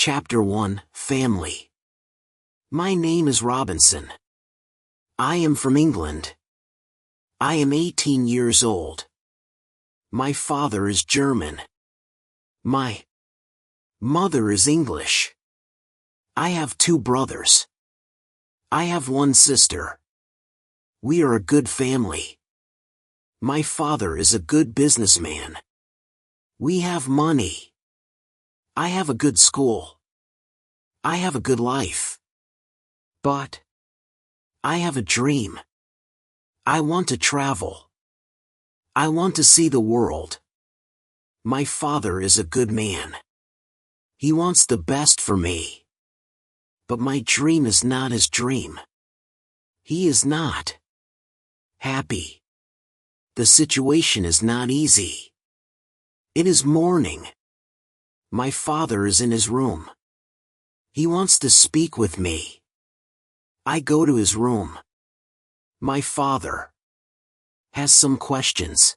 Chapter 1, Family. My name is Robinson. I am from England. I am 18 years old. My father is German. My mother is English. I have 2 brothers. I have 1 sister. We are a good family. My father is a good businessman. We have money. I have a good school. I have a good life. But I have a dream. I want to travel. I want to see the world. My father is a good man. He wants the best for me. But my dream is not his dream. He is not happy. The situation is not easy. It is morning. My father is in his room. He wants to speak with me. I go to his room. My father has some questions.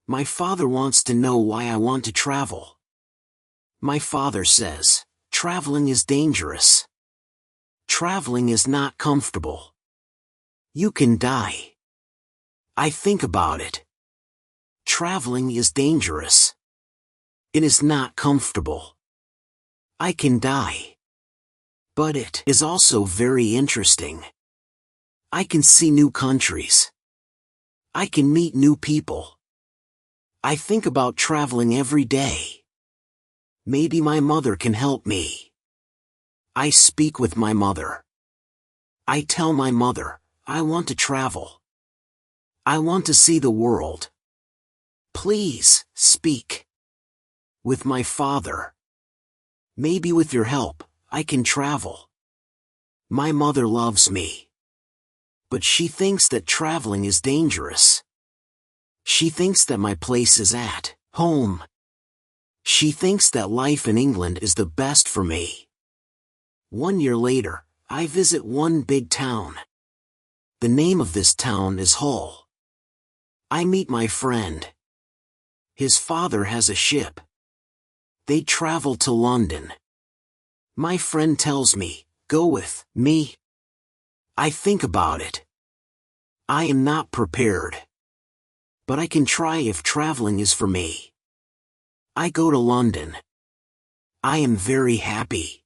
My father wants to know why I want to travel. My father says, traveling is dangerous. Traveling is not comfortable. You can die. I think about it. Traveling is dangerous. It is not comfortable. I can die. But it is also very interesting. I can see new countries. I can meet new people. I think about traveling every day. Maybe my mother can help me. I speak with my mother. I tell my mother, I want to travel. I want to see the world. Please, speak with my father. Maybe with your help, I can travel. My mother loves me. But she thinks that traveling is dangerous. She thinks that my place is at home. She thinks that life in England is the best for me. 1 year later, I visit one big town. The name of this town is Hull. I meet my friend. His father has a ship. They travel to London. My friend tells me, go with me. I think about it. I am not prepared. But I can try if traveling is for me. I go to London. I am very happy.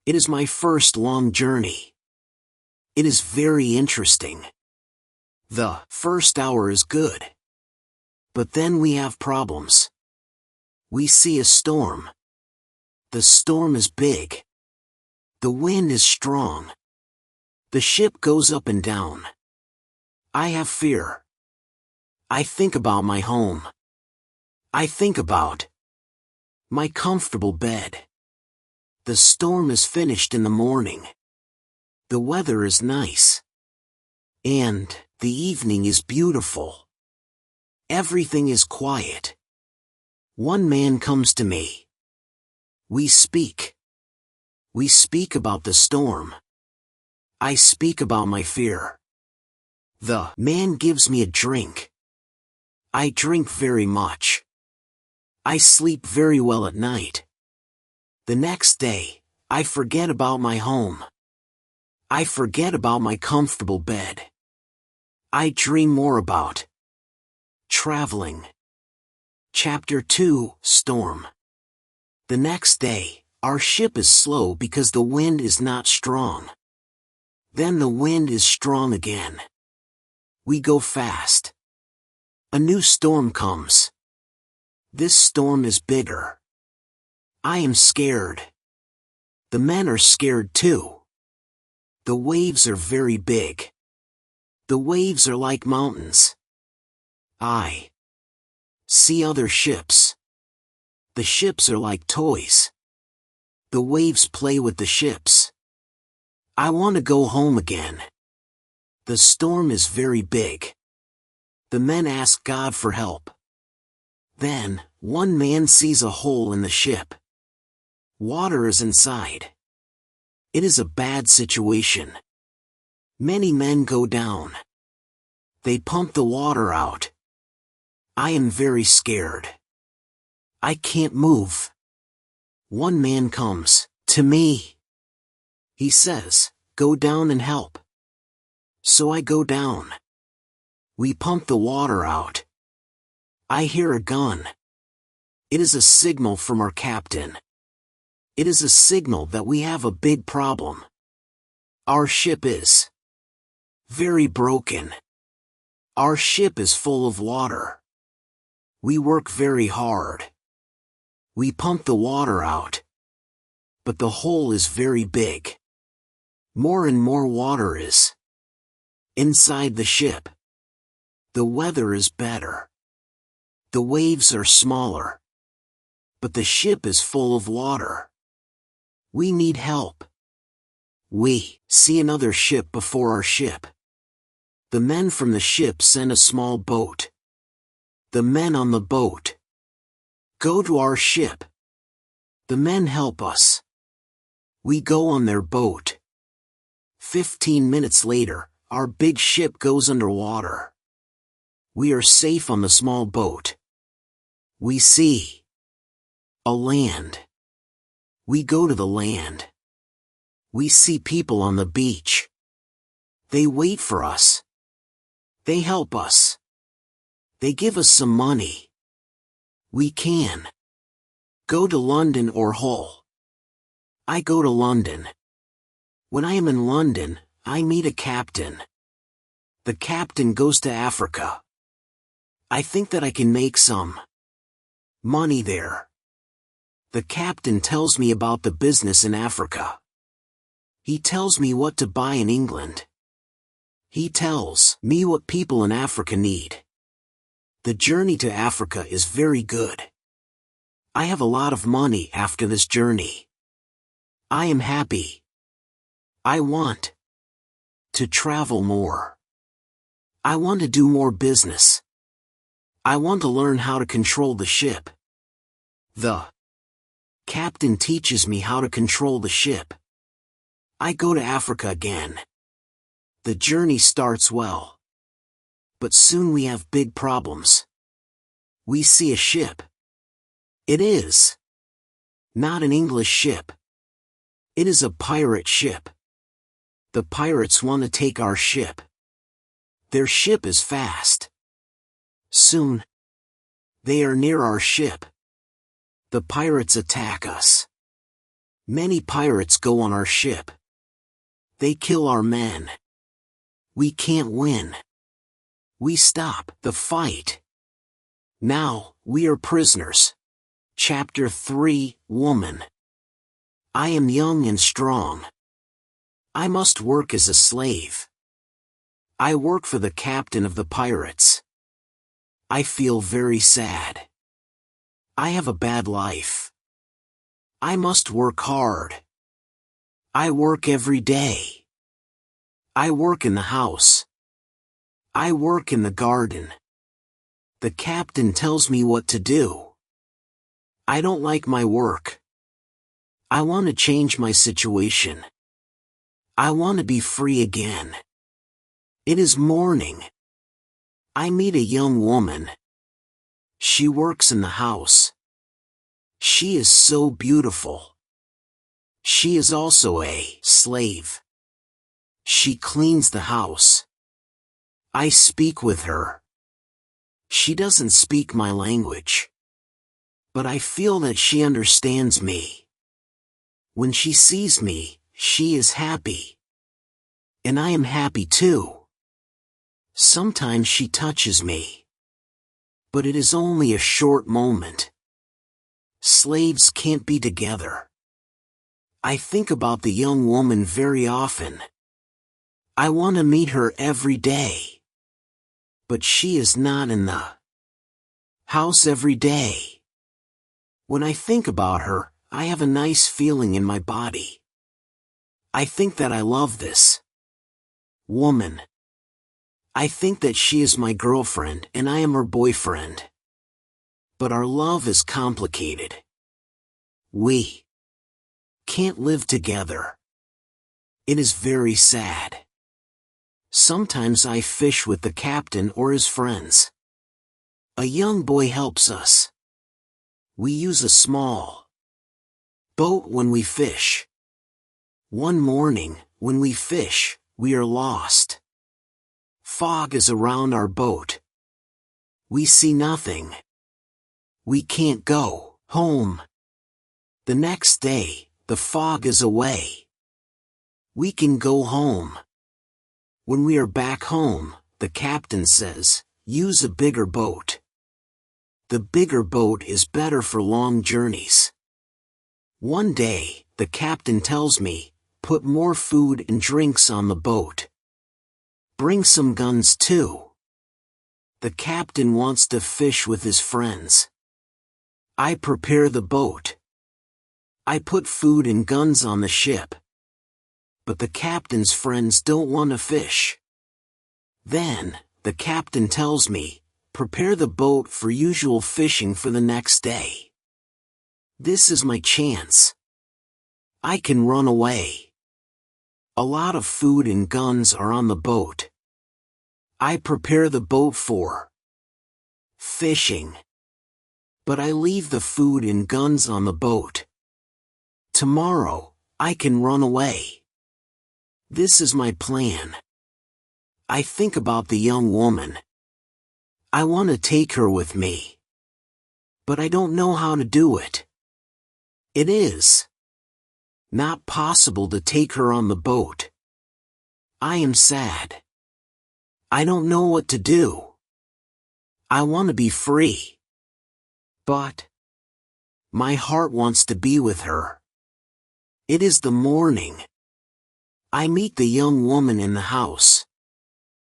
It is my first long journey. It is very interesting. The first hour is good. But then we have problems. We see a storm. The storm is big. The wind is strong. The ship goes up and down. I have fear. I think about my home. I think about my comfortable bed. The storm is finished in the morning. The weather is nice. And the evening is beautiful. Everything is quiet. One man comes to me. We speak. We speak about the storm. I speak about my fear. The man gives me a drink. I drink very much. I sleep very well at night. The next day, I forget about my home. I forget about my comfortable bed. I dream more about traveling. Chapter 2, Storm. The next day, our ship is slow because the wind is not strong. Then the wind is strong again. We go fast. A new storm comes. This storm is bigger. I am scared. The men are scared too. The waves are very big. The waves are like mountains. I see other ships. The ships are like toys. The waves play with the ships. I want to go home again. The storm is very big. The men ask God for help. Then, one man sees a hole in the ship. Water is inside. It is a bad situation. Many men go down. They pump the water out. I am very scared. I can't move. One man comes to me. He says, "Go down and help." So I go down. We pump the water out. I hear a gun. It is a signal from our captain. It is a signal that we have a big problem. Our ship is very broken. Our ship is full of water. We work very hard. We pump the water out. But the hole is very big. More and more water is inside the ship. The weather is better. The waves are smaller. But the ship is full of water. We need help. We see another ship before our ship. The men from the ship send a small boat. The men on the boat go to our ship. The men help us. We go on their boat. 15 minutes later, our big ship goes underwater. We are safe on the small boat. We see a land. We go to the land. We see people on the beach. They wait for us. They help us. They give us some money. We can go to London or Hull. I go to London. When I am in London, I meet a captain. The captain goes to Africa. I think that I can make some money there. The captain tells me about the business in Africa. He tells me what to buy in England. He tells me what people in Africa need. The journey to Africa is very good. I have a lot of money after this journey. I am happy. I want to travel more. I want to do more business. I want to learn how to control the ship. The captain teaches me how to control the ship. I go to Africa again. The journey starts well. But soon we have big problems. We see a ship. It is not an English ship. It is a pirate ship. The pirates want to take our ship. Their ship is fast. Soon, they are near our ship. The pirates attack us. Many pirates go on our ship. They kill our men. We can't win. We stop the fight. Now, we are prisoners. Chapter 3, Woman. I am young and strong. I must work as a slave. I work for the captain of the pirates. I feel very sad. I have a bad life. I must work hard. I work every day. I work in the house. I work in the garden. The captain tells me what to do. I don't like my work. I want to change my situation. I want to be free again. It is morning. I meet a young woman. She works in the house. She is so beautiful. She is also a slave. She cleans the house. I speak with her. She doesn't speak my language. But I feel that she understands me. When she sees me, she is happy. And I am happy too. Sometimes she touches me. But it is only a short moment. Slaves can't be together. I think about the young woman very often. I want to meet her every day. But she is not in the house every day. When I think about her, I have a nice feeling in my body. I think that I love this woman. I think that she is my girlfriend and I am her boyfriend. But our love is complicated. We can't live together. It is very sad. Sometimes I fish with the captain or his friends. A young boy helps us. We use a small Boat when we fish. One morning, when we fish, we are lost. Fog is around our boat. We see nothing. We can't go home. The next day, the fog is away. We can go home. When we are back home, the captain says, use a bigger boat. The bigger boat is better for long journeys. One day, the captain tells me, put more food and drinks on the boat. Bring some guns too. The captain wants to fish with his friends. I prepare the boat. I put food and guns on the ship. But the captain's friends don't want to fish. Then, the captain tells me, prepare the boat for usual fishing for the next day. This is my chance. I can run away. A lot of food and guns are on the boat. I prepare the boat for fishing. But I leave the food and guns on the boat. Tomorrow, I can run away. This is my plan. I think about the young woman. I want to take her with me. But I don't know how to do it. It is not possible to take her on the boat. I am sad. I don't know what to do. I want to be free. But my heart wants to be with her. It is the morning. I meet the young woman in the house.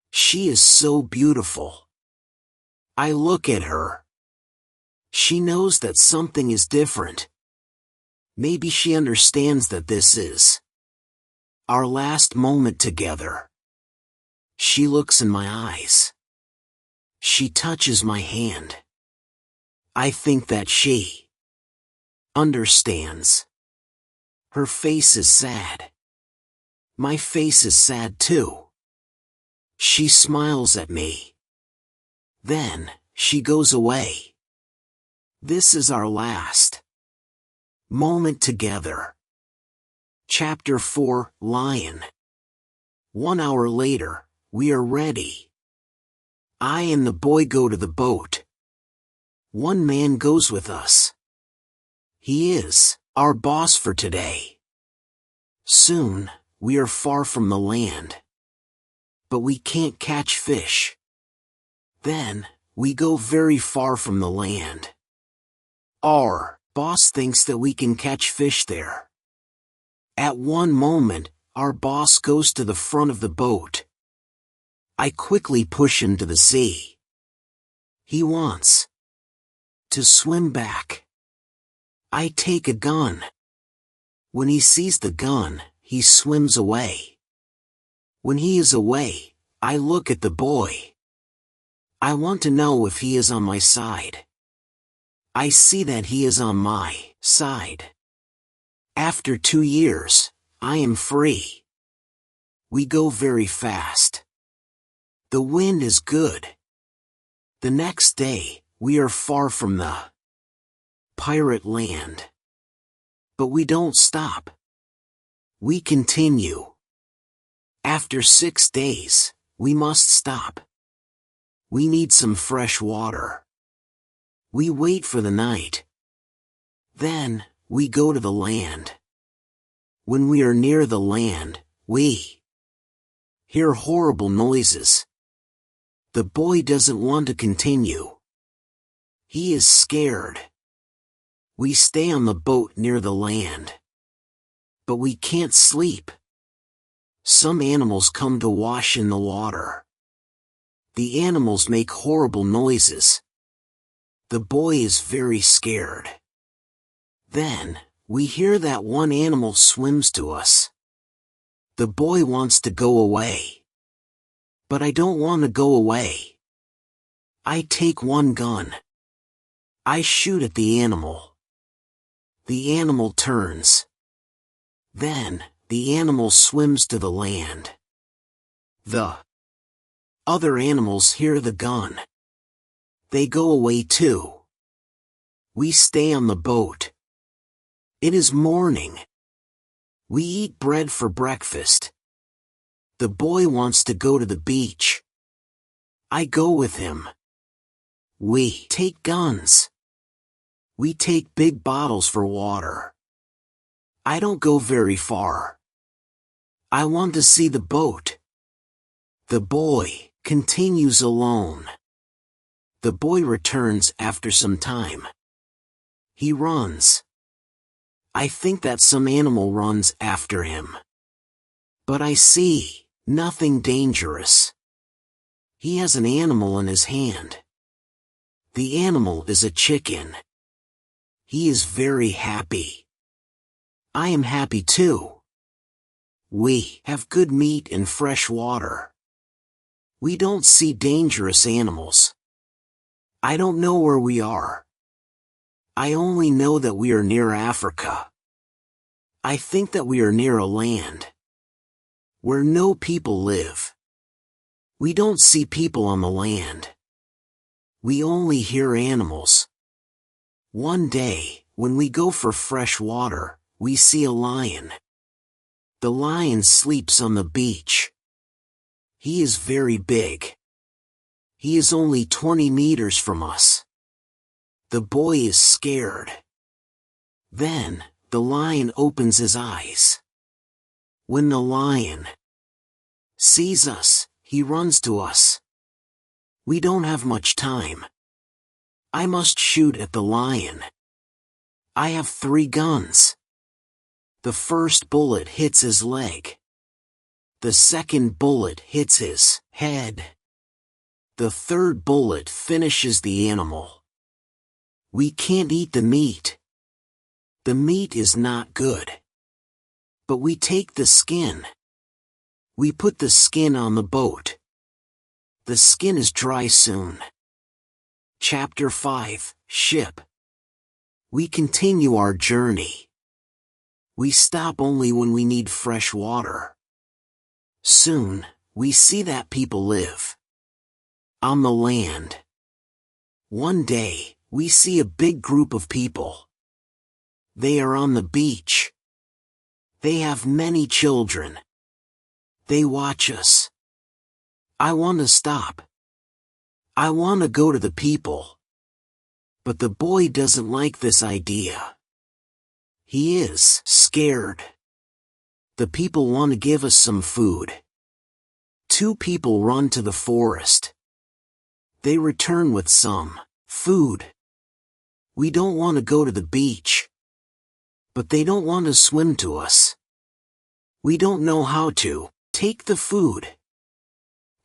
She is so beautiful. I look at her. She knows that something is different. Maybe she understands that this is our last moment together. She looks in my eyes. She touches my hand. I think that she understands. Her face is sad. My face is sad too. She smiles at me. Then, she goes away. This is our last moment together. Chapter 4, Lion. 1 hour later, we are ready. I and the boy go to the boat. One man goes with us. He is our boss for today. Soon, we are far from the land. But we can't catch fish. Then, we go very far from the land. Our boss thinks that we can catch fish there. At one moment, our boss goes to the front of the boat. I quickly push him to the sea. He wants to swim back. I take a gun. When he sees the gun, he swims away. When he is away, I look at the boy. I want to know if he is on my side. I see that he is on my side. After 2 years, I am free. We go very fast. The wind is good. The next day, we are far from the pirate land. But we don't stop. We continue. After 6 days, we must stop. We need some fresh water. We wait for the night. Then, we go to the land. When we are near the land, we hear horrible noises. The boy doesn't want to continue. He is scared. We stay on the boat near the land. But we can't sleep. Some animals come to wash in the water. The animals make horrible noises. The boy is very scared. Then, we hear that one animal swims to us. The boy wants to go away. But I don't want to go away. I take one gun. I shoot at the animal. The animal turns. Then, the animal swims to the land. The other animals hear the gun. They go away too. We stay on the boat. It is morning. We eat bread for breakfast. The boy wants to go to the beach. I go with him. We take guns. We take big bottles for water. I don't go very far. I want to see the boat. The boy continues alone. The boy returns after some time. He runs. I think that some animal runs after him. But I see nothing dangerous. He has an animal in his hand. The animal is a chicken. He is very happy. I am happy too. We have good meat and fresh water. We don't see dangerous animals. I don't know where we are. I only know that we are near Africa. I think that we are near a land where no people live. We don't see people on the land. We only hear animals. One day, when we go for fresh water, we see a lion. The lion sleeps on the beach. He is very big. He is only 20 meters from us. The boy is scared. Then, the lion opens his eyes. When the lion sees us, he runs to us. We don't have much time. I must shoot at the lion. I have 3 guns. The first bullet hits his leg. The second bullet hits his head. The third bullet finishes the animal. We can't eat the meat. The meat is not good. But we take the skin. We put the skin on the boat. The skin is dry soon. Chapter 5, Ship. We continue our journey. We stop only when we need fresh water. Soon, we see that people live on the land. One day, we see a big group of people. They are on the beach. They have many children. They watch us. I want to stop. I want to go to the people. But the boy doesn't like this idea. He is scared. The people want to give us some food. 2 people run to the forest. They return with some food. We don't want to go to the beach. But they don't want to swim to us. We don't know how to take the food.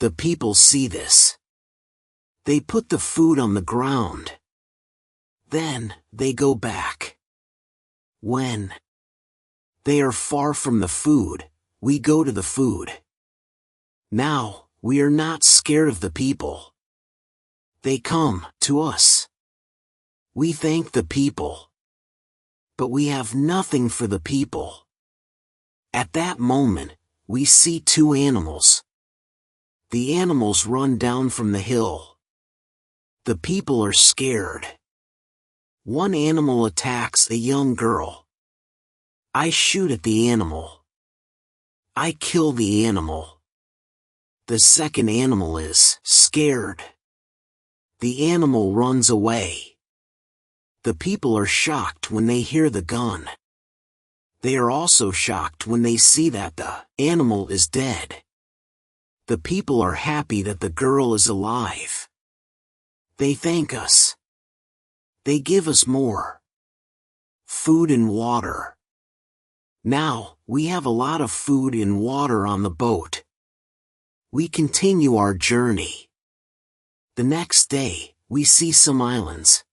The people see this. They put the food on the ground. Then, they go back. When they are far from the food, we go to the food. Now, we are not scared of the people. They come to us. We thank the people. But we have nothing for the people. At that moment, we see 2 animals. The animals run down from the hill. The people are scared. One animal attacks a young girl. I shoot at the animal. I kill the animal. The second animal is scared. The animal runs away. The people are shocked when they hear the gun. They are also shocked when they see that the animal is dead. The people are happy that the girl is alive. They thank us. They give us more food and water. Now, we have a lot of food and water on the boat. We continue our journey. The next day, we see some islands.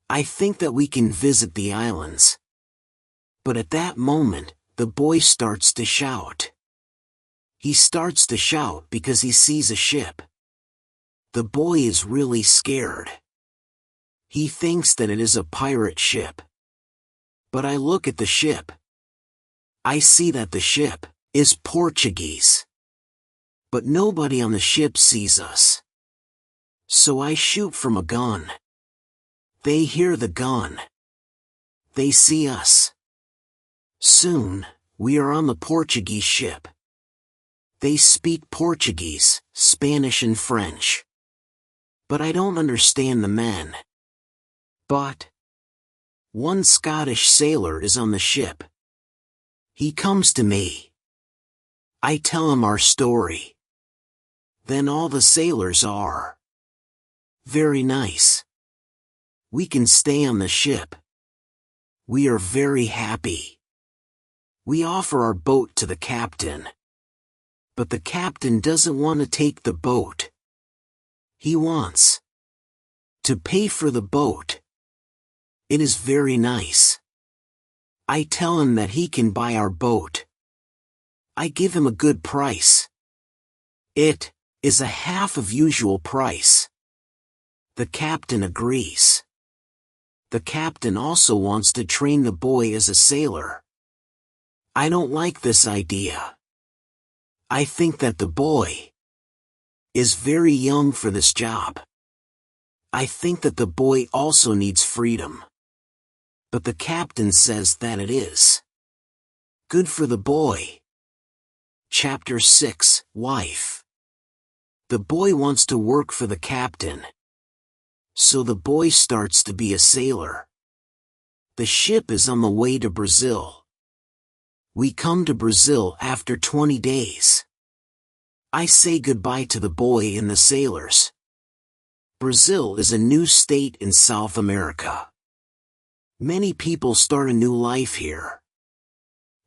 I think that we can visit the islands. But at that moment, the boy starts to shout. He starts to shout because he sees a ship. The boy is really scared. He thinks that it is a pirate ship. But I look at the ship. I see that the ship is Portuguese. But nobody on the ship sees us. So I shoot from a gun. They hear the gun. They see us. Soon, we are on the Portuguese ship. They speak Portuguese, Spanish and French. But I don't understand the men. But one Scottish sailor is on the ship. He comes to me. I tell him our story. Then all the sailors are very nice. We can stay on the ship. We are very happy. We offer our boat to the captain. But the captain doesn't want to take the boat. He wants to pay for the boat. It is very nice. I tell him that he can buy our boat. I give him a good price. It is a half of usual price. The captain agrees. The captain also wants to train the boy as a sailor. I don't like this idea. I think that the boy is very young for this job. I think that the boy also needs freedom. But the captain says that it is good for the boy. Chapter 6, Wife. The boy wants to work for the captain. So the boy starts to be a sailor. The ship is on the way to Brazil. We come to Brazil after 20 days. I say goodbye to the boy and the sailors. Brazil is a new state in South America. Many people start a new life here.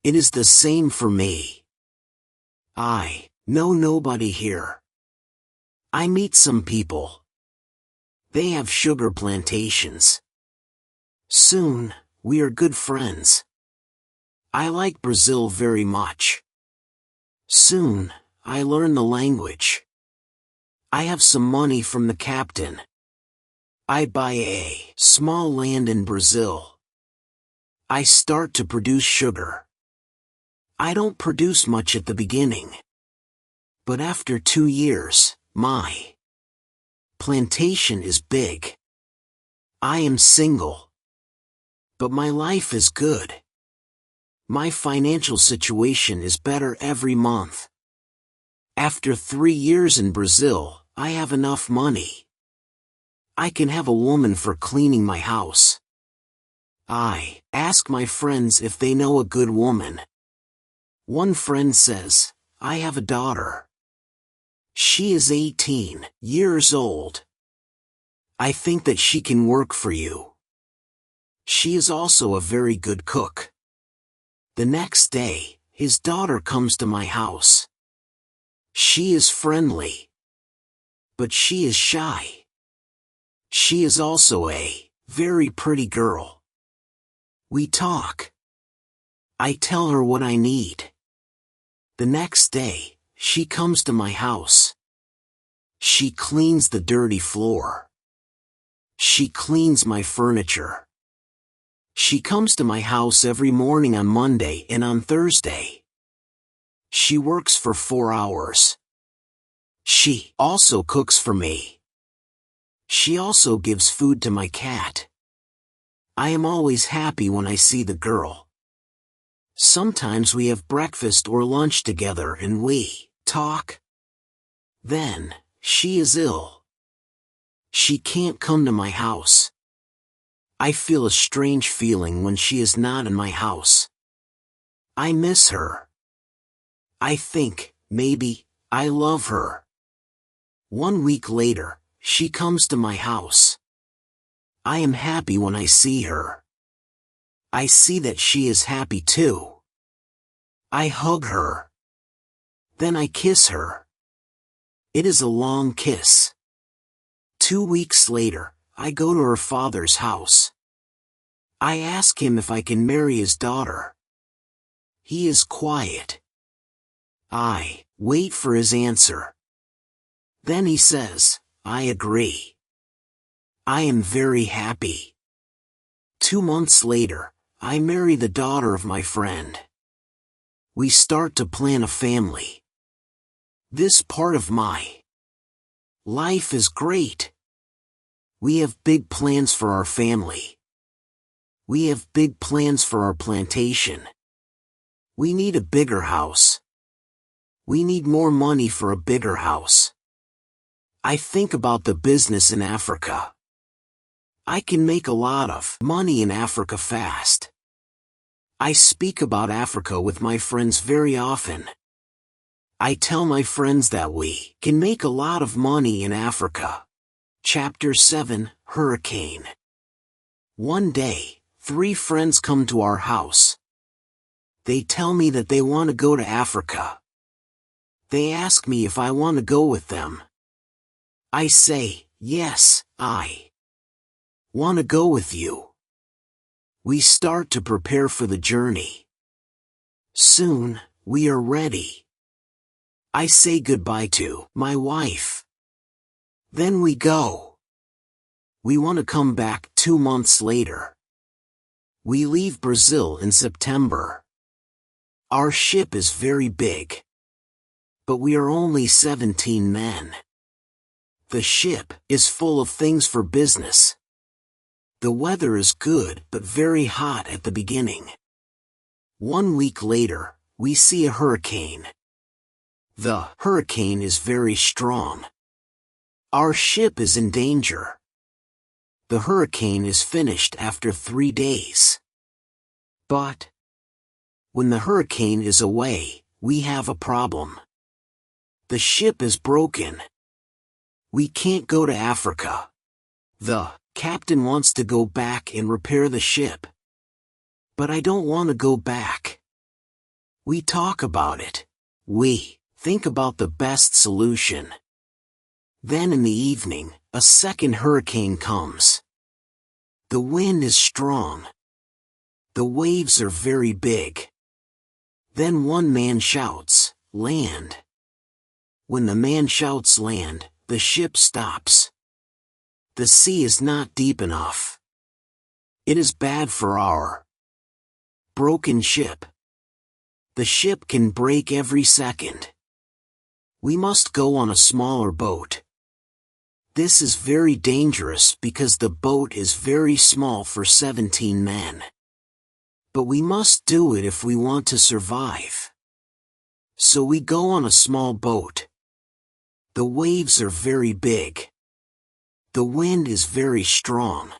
It is the same for me. I know nobody here. I meet some people. They have sugar plantations. Soon, we are good friends. I like Brazil very much. Soon, I learn the language. I have some money from the captain. I buy a small land in Brazil. I start to produce sugar. I don't produce much at the beginning. But after 2 years, my plantation is big. I am single. But my life is good. My financial situation is better every month. After 3 years in Brazil, I have enough money. I can have a woman for cleaning my house. I ask my friends if they know a good woman. One friend says, I have a daughter. She is 18 years old. I think that she can work for you. She is also a very good cook. The next day, his daughter comes to my house. She is friendly. But she is shy. She is also a very pretty girl. We talk. I tell her what I need. The next day, she comes to my house. She cleans the dirty floor. She cleans my furniture. She comes to my house every morning on Monday and on Thursday. She works for 4 hours. She also cooks for me. She also gives food to my cat. I am always happy when I see the girl. Sometimes we have breakfast or lunch together and we talk. Then, she is ill. She can't come to my house. I feel a strange feeling when she is not in my house. I miss her. I think, maybe, I love her. 1 week later, she comes to my house. I am happy when I see her. I see that she is happy too. I hug her. Then I kiss her. It is a long kiss. 2 weeks later, I go to her father's house. I ask him if I can marry his daughter. He is quiet. I wait for his answer. Then he says, I agree. I am very happy. 2 months later, I marry the daughter of my friend. We start to plan a family. This part of my life is great. We have big plans for our family. We have big plans for our plantation. We need a bigger house. We need more money for a bigger house. I think about the business in Africa. I can make a lot of money in Africa fast. I speak about Africa with my friends very often. I tell my friends that we can make a lot of money in Africa. Chapter 7, Hurricane. One day, 3 friends come to our house. They tell me that they want to go to Africa. They ask me if I want to go with them. I say, yes, I want to go with you. We start to prepare for the journey. Soon, we are ready. I say goodbye to my wife. Then we go. We want to come back 2 months later. We leave Brazil in September. Our ship is very big. But we are only 17 men. The ship is full of things for business. The weather is good but very hot at the beginning. 1 week later, we see a hurricane. The hurricane is very strong. Our ship is in danger. The hurricane is finished after 3 days. But when the hurricane is away, we have a problem. The ship is broken. We can't go to Africa. The captain wants to go back and repair the ship. But I don't want to go back. We talk about it. We think about the best solution. Then in the evening, a second hurricane comes. The wind is strong. The waves are very big. Then one man shouts, "Land." When the man shouts land, the ship stops. The sea is not deep enough. It is bad for our broken ship. The ship can break every second. We must go on a smaller boat. This is very dangerous because the boat is very small for 17 men. But we must do it if we want to survive. So we go on a small boat. The waves are very big. The wind is very strong.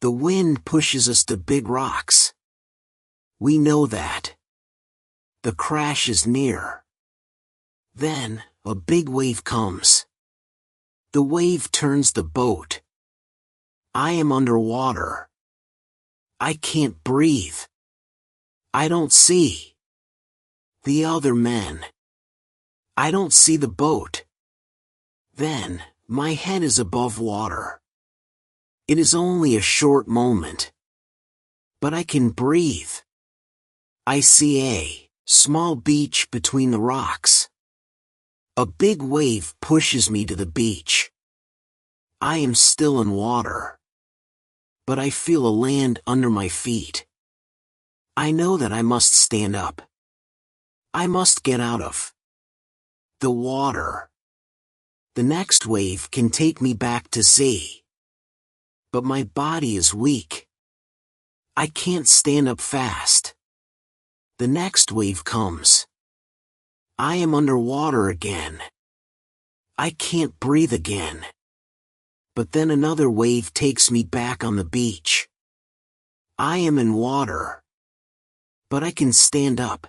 The wind pushes us to big rocks. We know that. The crash is near. Then, a big wave comes. The wave turns the boat. I am underwater. I can't breathe. I don't see the other men. I don't see the boat. Then, my head is above water. It is only a short moment. But I can breathe. I see a small beach between the rocks. A big wave pushes me to the beach. I am still in water. But I feel a land under my feet. I know that I must stand up. I must get out of the water. The next wave can take me back to sea. But my body is weak. I can't stand up fast. The next wave comes. I am underwater again. I can't breathe again. But then another wave takes me back on the beach. I am in water. But I can stand up.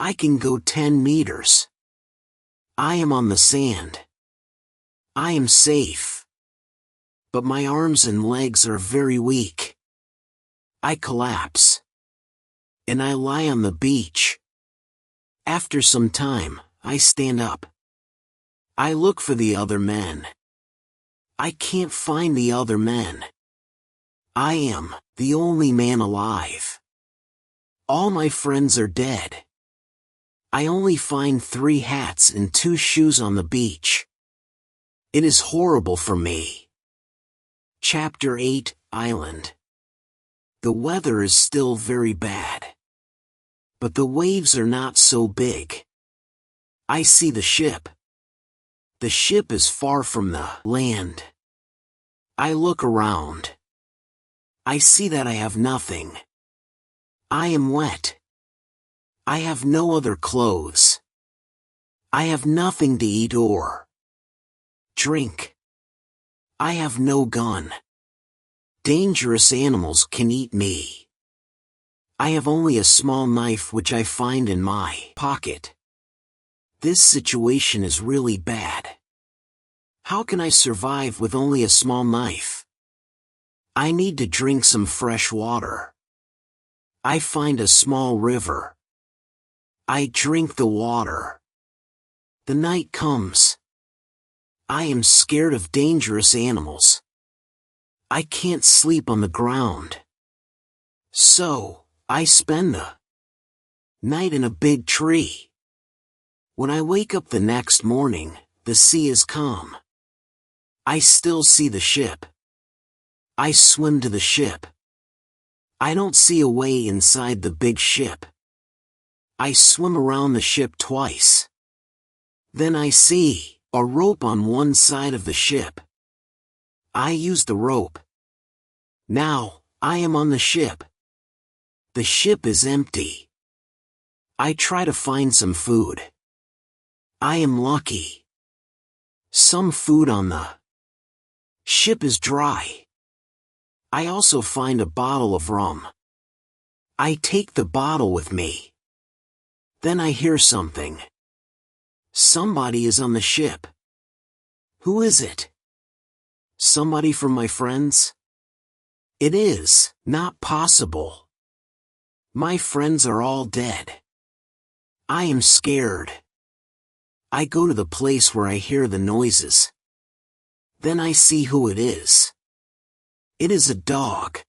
I can go 10 meters. I am on the sand. I am safe. But my arms and legs are very weak. I collapse. And I lie on the beach. After some time, I stand up. I look for the other men. I can't find the other men. I am the only man alive. All my friends are dead. I only find 3 hats and 2 shoes on the beach. It is horrible for me. Chapter 8, Island. The weather is still very bad. But the waves are not so big. I see the ship. The ship is far from the land. I look around. I see that I have nothing. I am wet. I have no other clothes. I have nothing to eat or drink. I have no gun. Dangerous animals can eat me. I have only a small knife which I find in my pocket. This situation is really bad. How can I survive with only a small knife? I need to drink some fresh water. I find a small river. I drink the water. The night comes. I am scared of dangerous animals. I can't sleep on the ground. So, I spend the night in a big tree. When I wake up the next morning, the sea is calm. I still see the ship. I swim to the ship. I don't see a way inside the big ship. I swim around the ship twice. Then I see a rope on one side of the ship. I use the rope. Now, I am on the ship. The ship is empty. I try to find some food. I am lucky. Some food on the ship is dry. I also find a bottle of rum. I take the bottle with me. Then I hear something. Somebody is on the ship. Who is it? Somebody from my friends? It is not possible. My friends are all dead. I am scared. I go to the place where I hear the noises. Then I see who it is. It is a dog.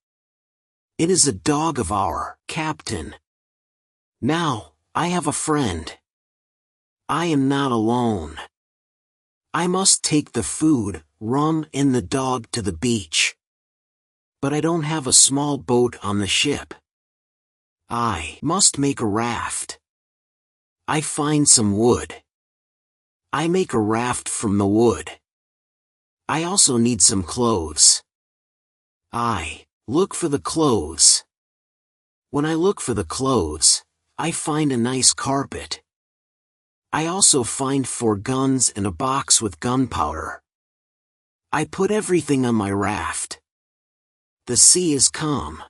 It is a dog of our captain. Now, I have a friend. I am not alone. I must take the food, rum, and the dog to the beach. But I don't have a small boat on the ship. I must make a raft. I find some wood. I make a raft from the wood. I also need some clothes. I look for the clothes. When I look for the clothes, I find a nice carpet. I also find 4 guns and a box with gunpowder. I put everything on my raft. The sea is calm.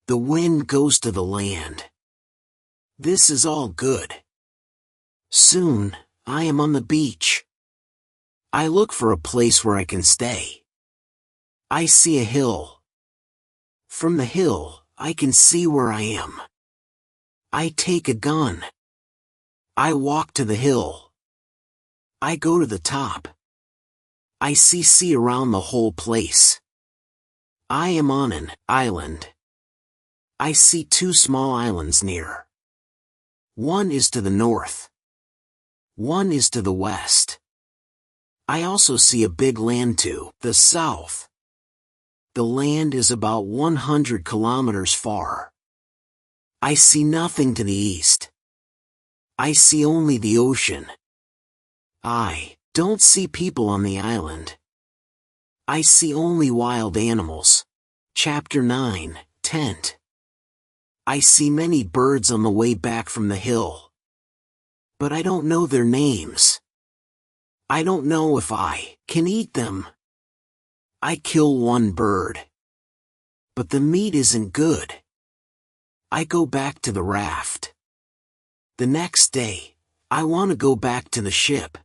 The wind goes to the land. This is all good. Soon, I am on the beach. I look for a place where I can stay. I see a hill. From the hill, I can see where I am. I take a gun. I walk to the hill. I go to the top. I see sea around the whole place. I am on an island. I see 2 small islands near. One is to the north. One is to the west. I also see a big land to the south. The land is about 100 kilometers far. I see nothing to the east. I see only the ocean. I don't see people on the island. I see only wild animals. Chapter 9, Tent. I see many birds on the way back from the hill. But I don't know their names. I don't know if I can eat them. I kill one bird. But the meat isn't good. I go back to the raft. The next day, I want to go back to the ship.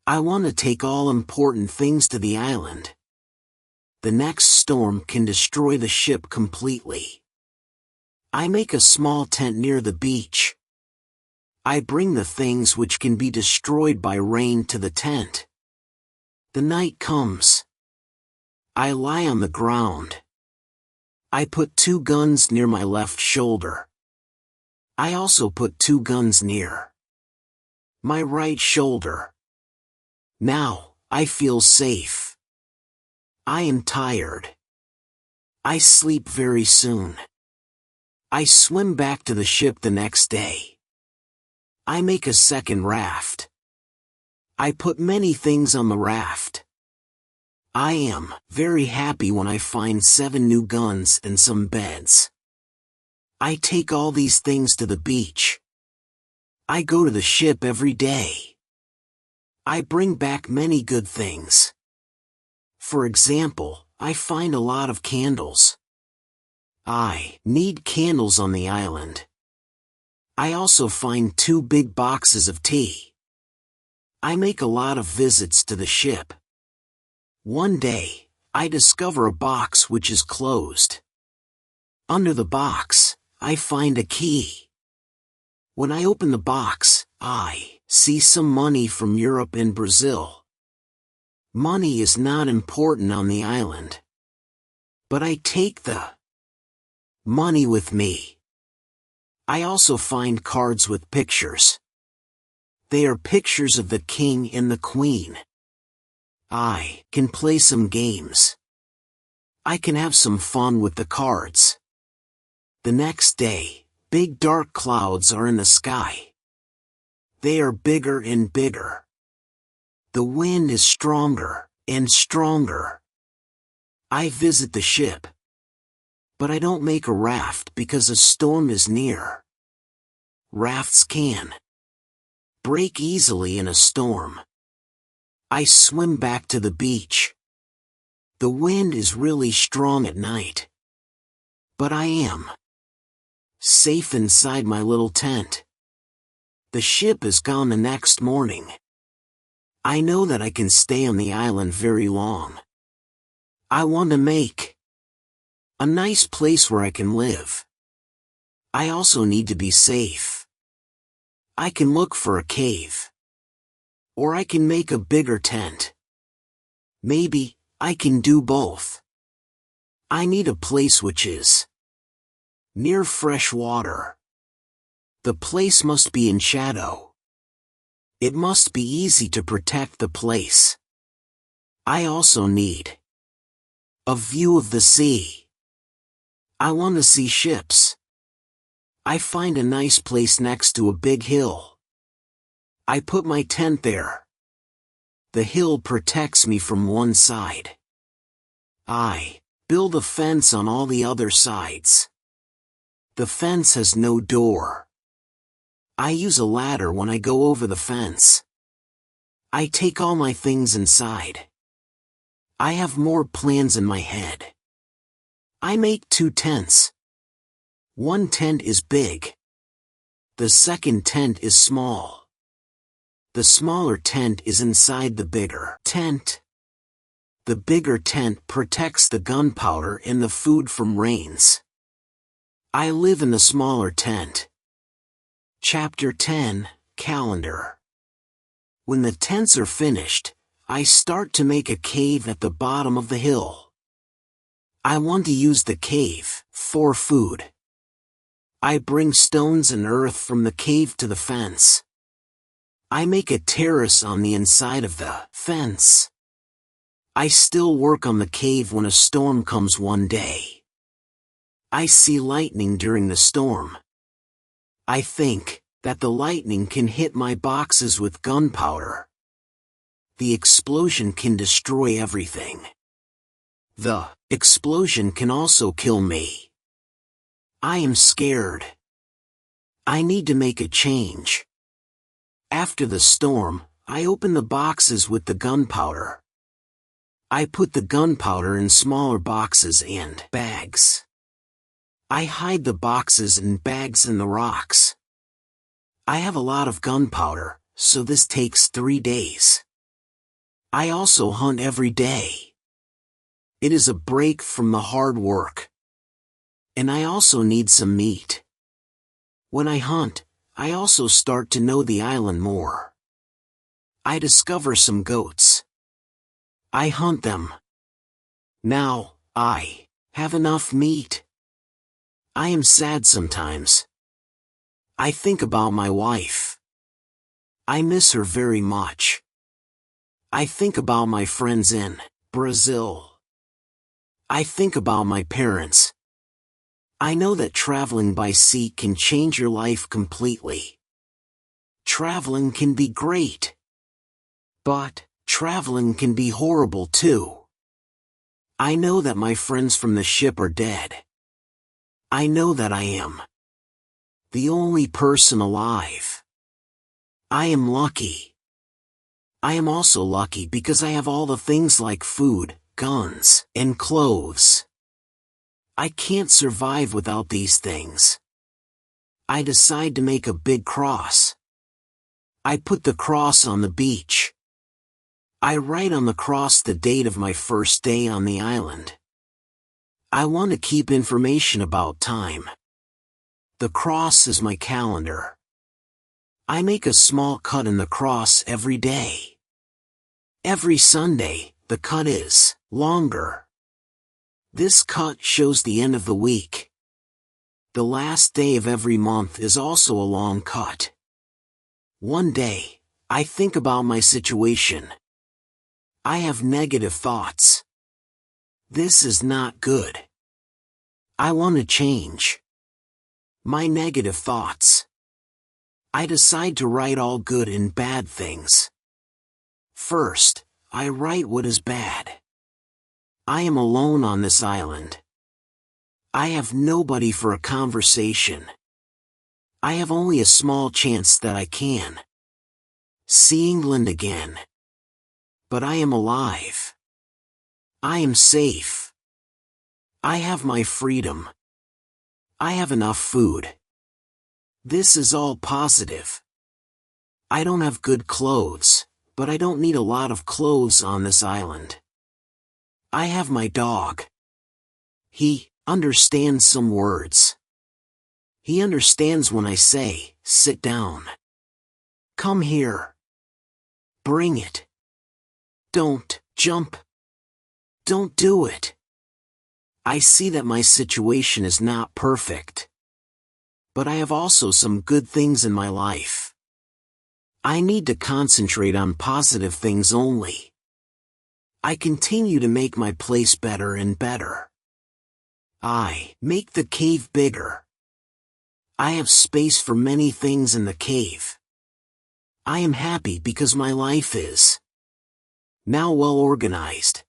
I want to take all important things to the island. The next storm can destroy the ship completely. I make a small tent near the beach. I bring the things which can be destroyed by rain to the tent. The night comes. I lie on the ground. I put 2 guns near my left shoulder. I also put 2 guns near my right shoulder. Now, I feel safe. I am tired. I sleep very soon. I swim back to the ship the next day. I make a second raft. I put many things on the raft. I am very happy when I find 7 new guns and some beds. I take all these things to the beach. I go to the ship every day. I bring back many good things. For example, I find a lot of candles. I need candles on the island. I also find 2 big boxes of tea. I make a lot of visits to the ship. One day, I discover a box which is closed. Under the box, I find a key. When I open the box, I see some money from Europe and Brazil. Money is not important on the island. But I take the money with me. I also find cards with pictures. They are pictures of the king and the queen. I can play some games. I can have some fun with the cards. The next day, big dark clouds are in the sky. They are bigger and bigger. The wind is stronger and stronger. I visit the ship. But I don't make a raft because a storm is near. Rafts can break easily in a storm. I swim back to the beach. The wind is really strong at night. But I am safe inside my little tent. The ship is gone the next morning. I know that I can stay on the island very long. I want to make a nice place where I can live. I also need to be safe. I can look for a cave. Or I can make a bigger tent. Maybe I can do both. I need a place which is near fresh water. The place must be in shadow. It must be easy to protect the place. I also need a view of the sea. I want to see ships. I find a nice place next to a big hill. I put my tent there. The hill protects me from one side. I build a fence on all the other sides. The fence has no door. I use a ladder when I go over the fence. I take all my things inside. I have more plans in my head. I make 2 tents. One tent is big. The second tent is small. The smaller tent is inside the bigger tent. The bigger tent protects the gunpowder and the food from rains. I live in the smaller tent. Chapter 10, Calendar. When the tents are finished, I start to make a cave at the bottom of the hill. I want to use the cave for food. I bring stones and earth from the cave to the fence. I make a terrace on the inside of the fence. I still work on the cave when a storm comes one day. I see lightning during the storm. I think that the lightning can hit my boxes with gunpowder. The explosion can destroy everything. The explosion can also kill me. I am scared. I need to make a change. After the storm, I open the boxes with the gunpowder. I put the gunpowder in smaller boxes and bags. I hide the boxes and bags in the rocks. I have a lot of gunpowder, so this takes 3 days. I also hunt every day. It is a break from the hard work. And I also need some meat. When I hunt, I also start to know the island more. I discover some goats. I hunt them. Now, I have enough meat. I am sad sometimes. I think about my wife. I miss her very much. I think about my friends in Brazil. I think about my parents. I know that traveling by sea can change your life completely. Traveling can be great. But traveling can be horrible too. I know that my friends from the ship are dead. I know that I am the only person alive. I am lucky. I am also lucky because I have all the things like food, guns, and clothes. I can't survive without these things. I decide to make a big cross. I put the cross on the beach. I write on the cross the date of my first day on the island. I want to keep information about time. The cross is my calendar. I make a small cut in the cross every day. Every Sunday, the cut is longer. This cut shows the end of the week. The last day of every month is also a long cut. One day, I think about my situation. I have negative thoughts. This is not good. I want to change my negative thoughts. I decide to write all good and bad things. First, I write what is bad. I am alone on this island. I have nobody for a conversation. I have only a small chance that I can see England again. But I am alive. I am safe. I have my freedom. I have enough food. This is all positive. I don't have good clothes, but I don't need a lot of clothes on this island. I have my dog. He understands some words. He understands when I say, sit down. Come here. Bring it. Don't jump. Don't do it. I see that my situation is not perfect. But I have also some good things in my life. I need to concentrate on positive things only. I continue to make my place better and better. I make the cave bigger. I have space for many things in the cave. I am happy because my life is now well organized.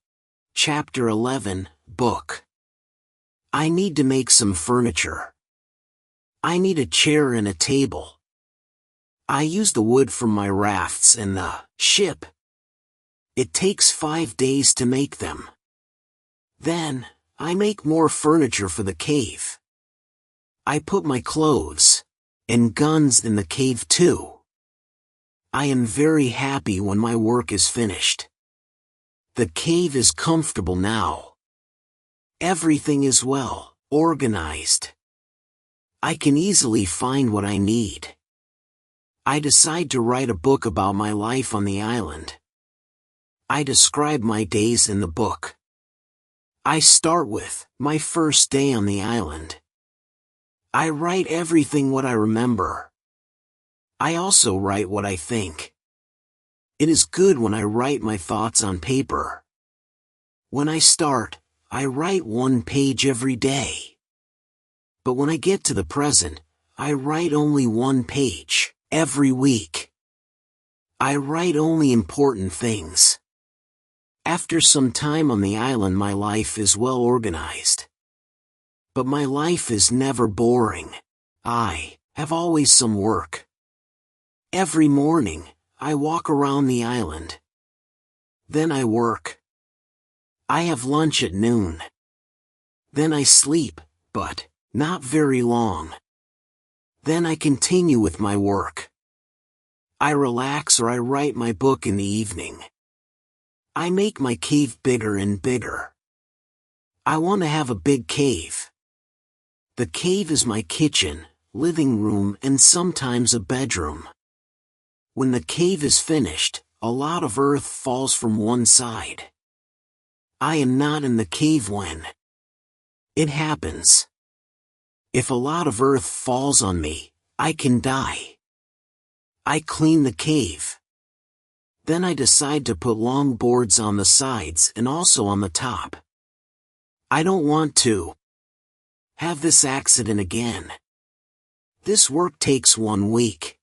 Chapter 11, Book. I need to make some furniture. I need a chair and a table. I use the wood from my rafts and the ship. It takes 5 days to make them. Then, I make more furniture for the cave. I put my clothes and guns in the cave too. I am very happy when my work is finished. The cave is comfortable now. Everything is well organized. I can easily find what I need. I decide to write a book about my life on the island. I describe my days in the book. I start with my first day on the island. I write everything what I remember. I also write what I think. It is good when I write my thoughts on paper. When I start, I write 1 page every day. But when I get to the present, I write only 1 page every week. I write only important things. After some time on the island, my life is well organized. But my life is never boring. I have always some work. Every morning, I walk around the island. Then I work. I have lunch at noon. Then I sleep, but not very long. Then I continue with my work. I relax or I write my book in the evening. I make my cave bigger and bigger. I want to have a big cave. The cave is my kitchen, living room, and sometimes a bedroom. When the cave is finished, a lot of earth falls from one side. I am not in the cave when it happens. If a lot of earth falls on me, I can die. I clean the cave. Then I decide to put long boards on the sides and also on the top. I don't want to have this accident again. This work takes 1 week.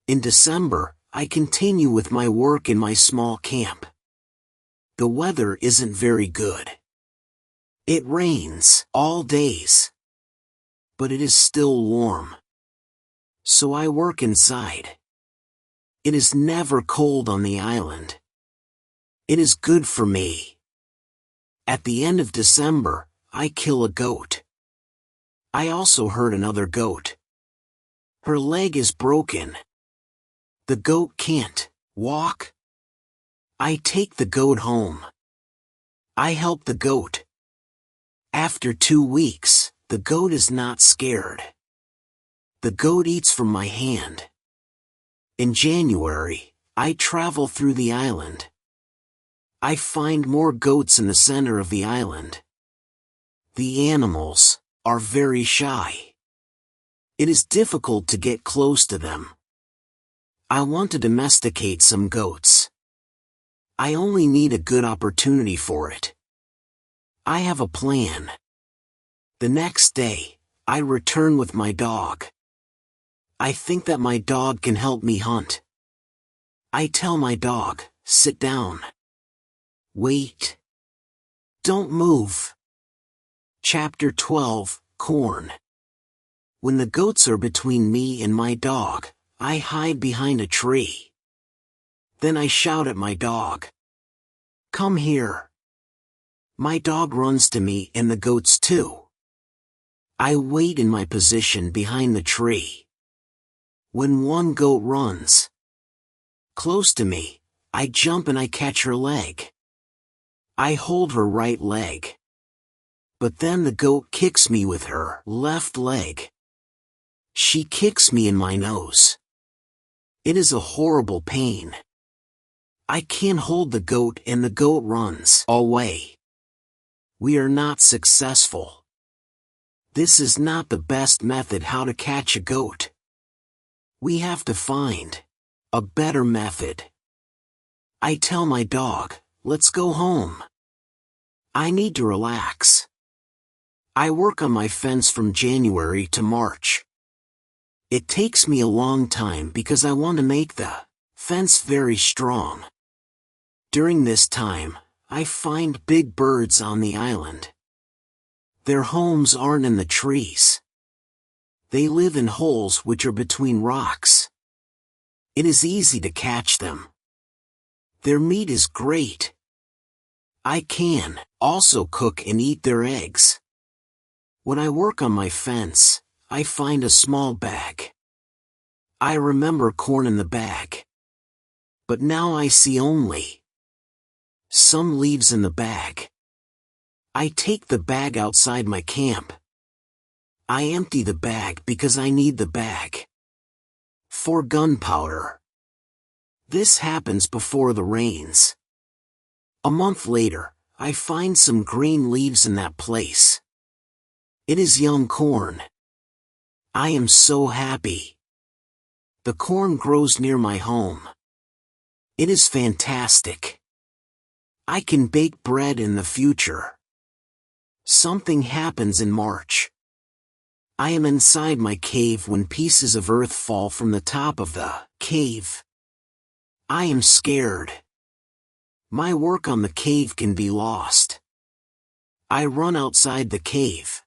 In December, I continue with my work in my small camp. The weather isn't very good. It rains all days, but it is still warm. So I work inside. It is never cold on the island. It is good for me. At the end of December, I kill a goat. I also hurt another goat. Her leg is broken. The goat can't walk. I take the goat home. I help the goat. After 2 weeks, the goat is not scared. The goat eats from my hand. In January, I travel through the island. I find more goats in the center of the island. The animals are very shy. It is difficult to get close to them. I want to domesticate some goats. I only need a good opportunity for it. I have a plan. The next day, I return with my dog. I think that my dog can help me hunt. I tell my dog, sit down. Wait. Don't move. Chapter 12, Corn. When the goats are between me and my dog, I hide behind a tree. Then I shout at my dog. Come here. My dog runs to me and the goats too. I wait in my position behind the tree. When one goat runs close to me, I jump and I catch her leg. I hold her right leg. But then the goat kicks me with her left leg. She kicks me in my nose. It is a horrible pain. I can't hold the goat and the goat runs away. We are not successful. This is not the best method how to catch a goat. We have to find a better method. I tell my dog, let's go home. I need to relax. I work on my fence from January to March. It takes me a long time because I want to make the fence very strong. During this time, I find big birds on the island. Their homes aren't in the trees. They live in holes which are between rocks. It is easy to catch them. Their meat is great. I can also cook and eat their eggs. When I work on my fence, I find a small bag. I remember corn in the bag. But now I see only some leaves in the bag. I take the bag outside my camp. I empty the bag because I need the bag for gunpowder. This happens before the rains. A month later, I find some green leaves in that place. It is young corn. I am so happy. The corn grows near my home. It is fantastic. I can bake bread in the future. Something happens in March. I am inside my cave when pieces of earth fall from the top of the cave. I am scared. My work on the cave can be lost. I run outside the cave.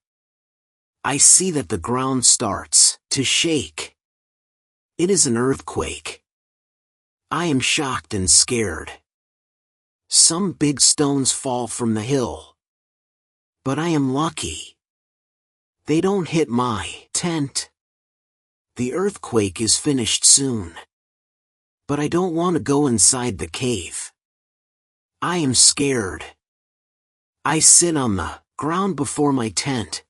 I see that the ground starts to shake. It is an earthquake. I am shocked and scared. Some big stones fall from the hill. But I am lucky. They don't hit my tent. The earthquake is finished soon. But I don't want to go inside the cave. I am scared. I sit on the ground before my tent.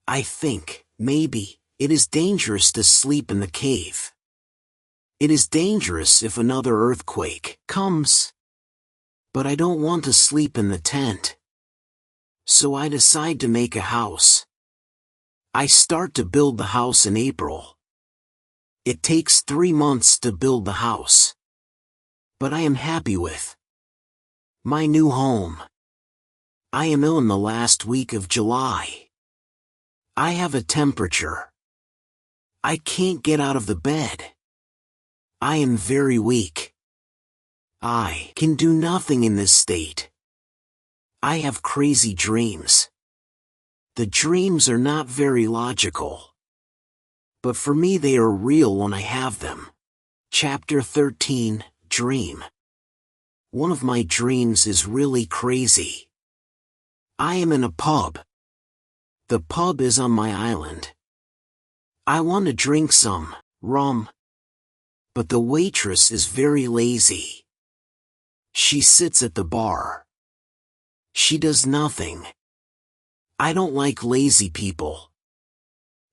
I think, maybe, it is dangerous to sleep in the cave. It is dangerous if another earthquake comes. But I don't want to sleep in the tent. So I decide to make a house. I start to build the house in April. It takes 3 months to build the house. But I am happy with my new home. I am ill in the last week of July. I have a temperature. I can't get out of the bed. I am very weak. I can do nothing in this state. I have crazy dreams. The dreams are not very logical. But for me they are real when I have them. Chapter 13, Dream. One of my dreams is really crazy. I am in a pub. The pub is on my island. I want to drink some rum. But the waitress is very lazy. She sits at the bar. She does nothing. I don't like lazy people.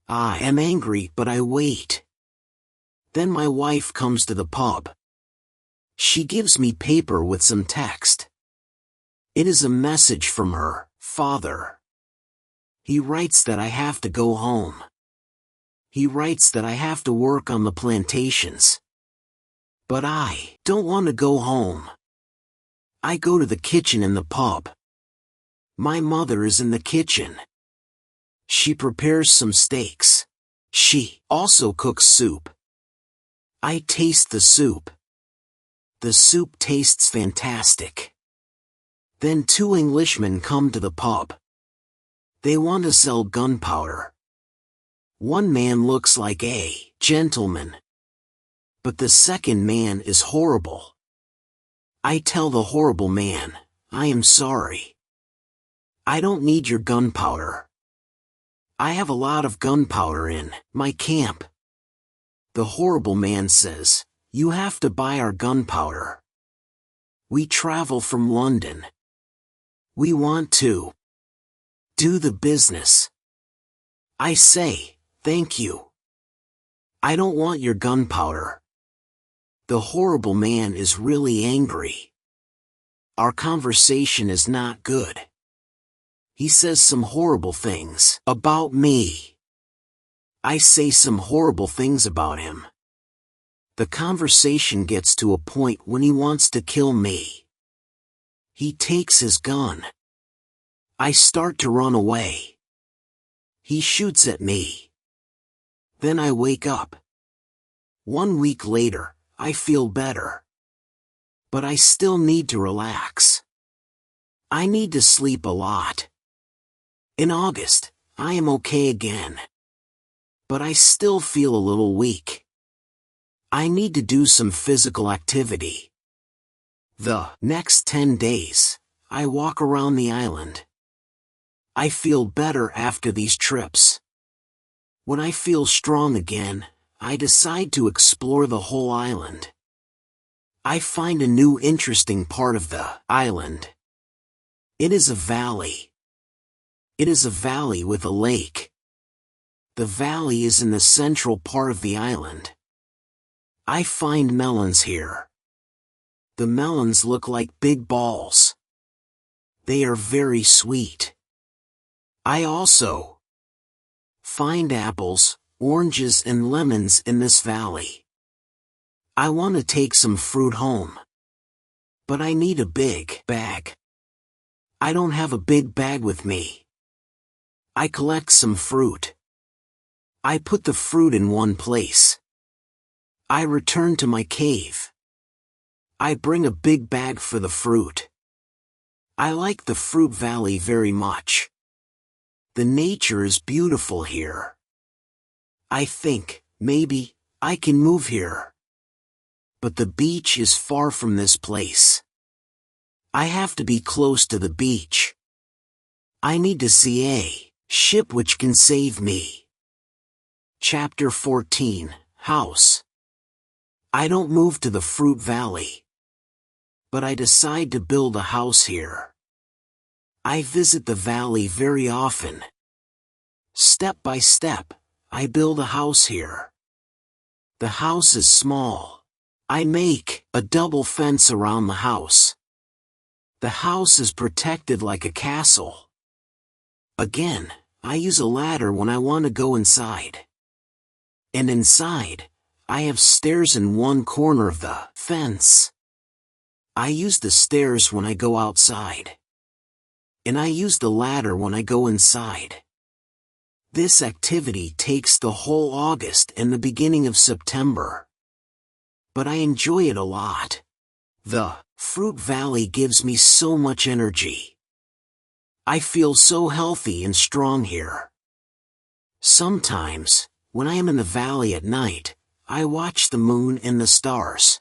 I am angry, but I wait. Then my wife comes to the pub. She gives me paper with some text. It is a message from her father. He writes that I have to go home. He writes that I have to work on the plantations. But I don't want to go home. I go to the kitchen in the pub. My mother is in the kitchen. She prepares some steaks. She also cooks soup. I taste the soup. The soup tastes fantastic. Then two Englishmen come to the pub. They want to sell gunpowder. One man looks like a gentleman. But the second man is horrible. I tell the horrible man, I am sorry. I don't need your gunpowder. I have a lot of gunpowder in my camp. The horrible man says, you have to buy our gunpowder. We travel from London. We want to do the business. I say, thank you. I don't want your gunpowder. The horrible man is really angry. Our conversation is not good. He says some horrible things about me. I say some horrible things about him. The conversation gets to a point when he wants to kill me. He takes his gun. I start to run away. He shoots at me. Then I wake up. 1 week later, I feel better. But I still need to relax. I need to sleep a lot. In August, I am okay again. But I still feel a little weak. I need to do some physical activity. The next 10 days, I walk around the island. I feel better after these trips. When I feel strong again, I decide to explore the whole island. I find a new interesting part of the island. It is a valley. It is a valley with a lake. The valley is in the central part of the island. I find melons here. The melons look like big balls. They are very sweet. I also find apples, oranges and lemons in this valley. I want to take some fruit home. But I need a big bag. I don't have a big bag with me. I collect some fruit. I put the fruit in one place. I return to my cave. I bring a big bag for the fruit. I like the fruit valley very much. The nature is beautiful here. I think, maybe, I can move here. But the beach is far from this place. I have to be close to the beach. I need to see a ship which can save me. Chapter 14, House. I don't move to the fruit valley. But I decide to build a house here. I visit the valley very often. Step by step, I build a house here. The house is small. I make a double fence around the house. The house is protected like a castle. Again, I use a ladder when I want to go inside. And inside, I have stairs in one corner of the fence. I use the stairs when I go outside. And I use the ladder when I go inside. This activity takes the whole August and the beginning of September. But I enjoy it a lot. The fruit valley gives me so much energy. I feel so healthy and strong here. Sometimes, when I am in the valley at night, I watch the moon and the stars.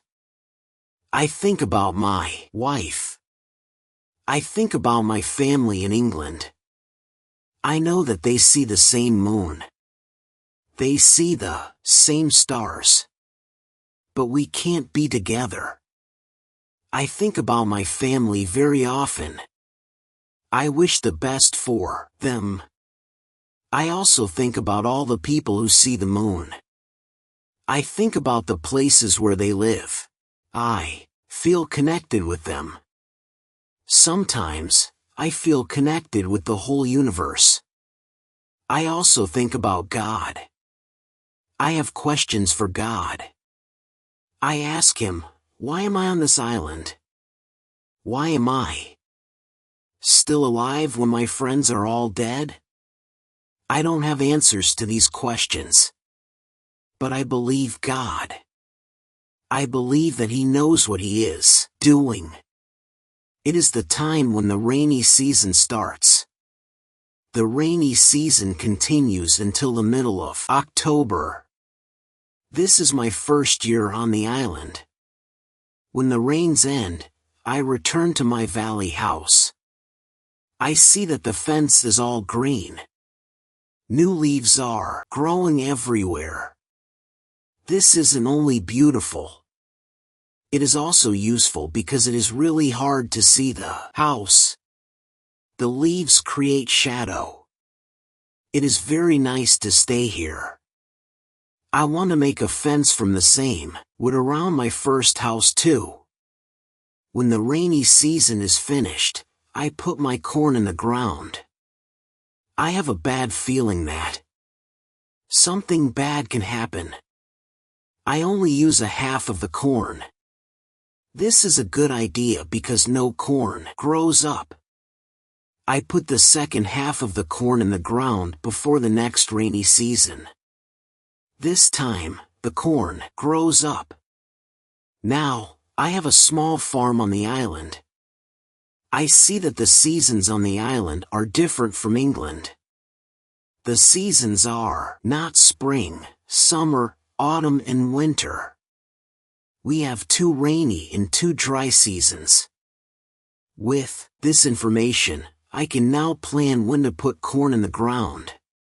I think about my wife. I think about my family in England. I know that they see the same moon. They see the same stars. But we can't be together. I think about my family very often. I wish the best for them. I also think about all the people who see the moon. I think about the places where they live. I feel connected with them. Sometimes, I feel connected with the whole universe. I also think about God. I have questions for God. I ask him, why am I on this island? Why am I still alive when my friends are all dead? I don't have answers to these questions. But I believe God. I believe that He knows what He is doing. It is the time when the rainy season starts. The rainy season continues until the middle of October. This is my first year on the island. When the rains end, I return to my valley house. I see that the fence is all green. New leaves are growing everywhere. This isn't only beautiful. It is also useful because it is really hard to see the house. The leaves create shadow. It is very nice to stay here. I want to make a fence from the same wood around my first house too. When the rainy season is finished, I put my corn in the ground. I have a bad feeling that something bad can happen. I only use a half of the corn. This is a good idea because no corn grows up. I put the second half of the corn in the ground before the next rainy season. This time, the corn grows up. Now, I have a small farm on the island. I see that the seasons on the island are different from England. The seasons are not spring, summer, autumn and winter. We have 2 rainy and 2 dry seasons. With this information, I can now plan when to put corn in the ground.